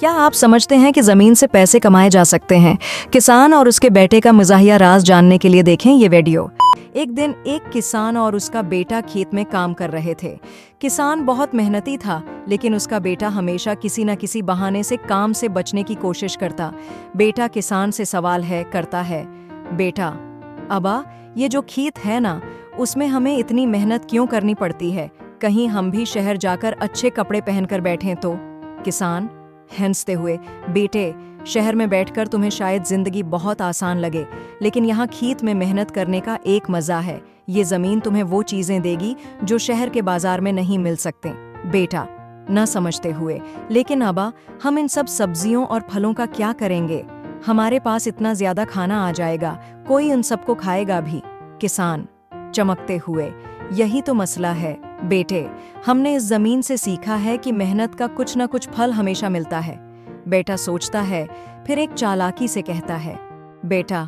क्या आप समझते हैं कि ज़मीन से पैसे कमाए जा सकते हैं? किसान और उसके बेटे का मज़ाहिया राज जानने के लिए देखें ये वीडियो। एक दिन एक किसान और उसका बेटा खेत में काम कर रहे थे। किसान बहुत मेहनती था, लेकिन उसका बेटा हमेशा किसी न किसी बहाने से काम से बचने की कोशिश करता। बेटा किसान से सवाल करता है, बेटा, अबा, ये जो खेत है ना, उसमें हमें इतनी मेहनत क्यों करनी पड़ती है? कहीं हम भी शहर जाकर अच्छे कपड़े पहनकर बैठें तो? किसान हंसते हुए, बेटे, शहर में बैठकर तुम्हें शायद जिंदगी बहुत आसान लगे, लेकिन यहाँ खेत में मेहनत करने का एक मजा है। ये जमीन तुम्हें वो चीजें देगी जो शहर के बाजार में नहीं मिल सकते। बेटा न समझते हुए, लेकिन अबा, हम इन सब सब्जियों और फलों का क्या करेंगे? हमारे पास इतना ज्यादा खाना आ जाएगा, कोई उन सबको खाएगा भी। किसान चमकते हुए, यही तो मसला है बेटे, हमने इस जमीन से सीखा है कि मेहनत का कुछ न कुछ फल हमेशा मिलता है। बेटा सोचता है, फिर एक चालाकी से कहता है, बेटा,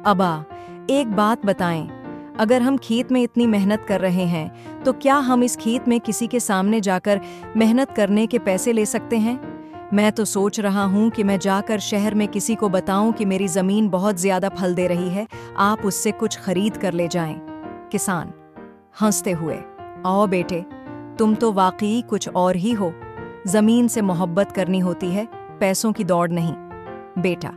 अबा, एक बात बताएं, अगर हम खेत में इतनी मेहनत कर रहे हैं तो क्या हम इस खेत में किसी के सामने जाकर मेहनत करने के पैसे ले सकते हैं? मैं तो सोच रहा हूं कि मैं जाकर शहर में किसी को बताऊं कि मेरी जमीन बहुत ज्यादा फल दे रही है, आप उससे कुछ खरीद कर ले जाएं। किसान हंसते हुए, आओ बेटे, तुम तो वाकई कुछ और ही हो। जमीन से मोहब्बत करनी होती है, पैसों की दौड़ नहीं। बेटा,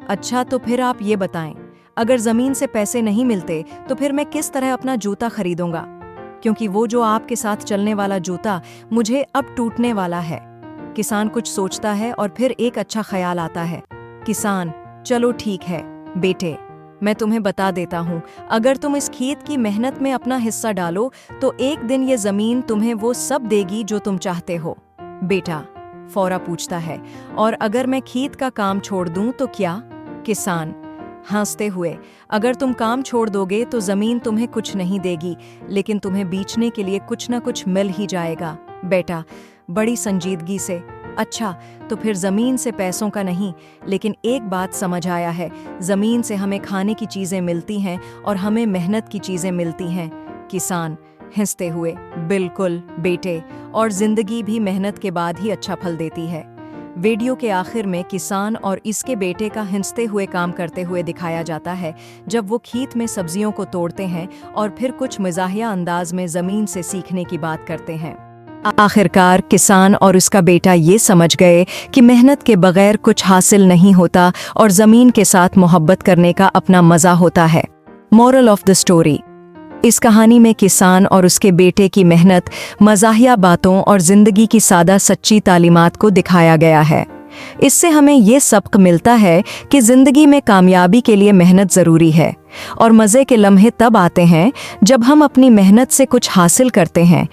अच्छा तो फिर आप ये बताएं, अगर जमीन से पैसे नहीं मिलते तो फिर मैं किस तरह अपना जूता खरीदूंगा? क्योंकि वो जो आपके साथ चलने वाला जूता मुझे अब टूटने वाला है। किसान कुछ सोचता है और फिर एक अच्छा ख्याल आता है। किसान, चलो ठीक है बेटे, मैं तुम्हें बता देता हूँ, अगर तुम इस खेत की मेहनत में अपना हिस्सा डालो तो एक दिन ये जमीन तुम्हें वो सब देगी जो तुम चाहते हो। बेटा फौरा पूछता है, और अगर मैं खेत का काम छोड़ दूं तो क्या? किसान हंसते हुए, अगर तुम काम छोड़ दोगे तो जमीन तुम्हें कुछ नहीं देगी, लेकिन तुम्हें बेचने के लिए कुछ ना कुछ मिल ही जाएगा। बेटा बड़ी संजीदगी से, अच्छा तो फिर जमीन से पैसों का नहीं, लेकिन एक बात समझ आया है, जमीन से हमें खाने की चीजें मिलती हैं और हमें मेहनत की चीजें मिलती हैं। किसान हंसते हुए, बिल्कुल बेटे, और जिंदगी भी मेहनत के बाद ही अच्छा फल देती है। वीडियो के आखिर में किसान और इसके बेटे का हंसते हुए काम करते हुए दिखाया जाता है, जब वो खेत में सब्जियों को तोड़ते हैं और फिर कुछ मज़ाहिया अंदाज में जमीन से सीखने की बात करते हैं। आखिरकार किसान और उसका बेटा ये समझ गए कि मेहनत के बगैर कुछ हासिल नहीं होता और ज़मीन के साथ मोहब्बत करने का अपना मज़ा होता है। मोरल ऑफ द स्टोरी, इस कहानी में किसान और उसके बेटे की मेहनत, मज़ाहिया बातों और ज़िंदगी की सादा सच्ची तालीमात को दिखाया गया है। इससे हमें ये सबक मिलता है कि ज़िंदगी में कामयाबी के लिए मेहनत ज़रूरी है, और मज़े के लम्हे तब आते हैं जब हम अपनी मेहनत से कुछ हासिल करते हैं,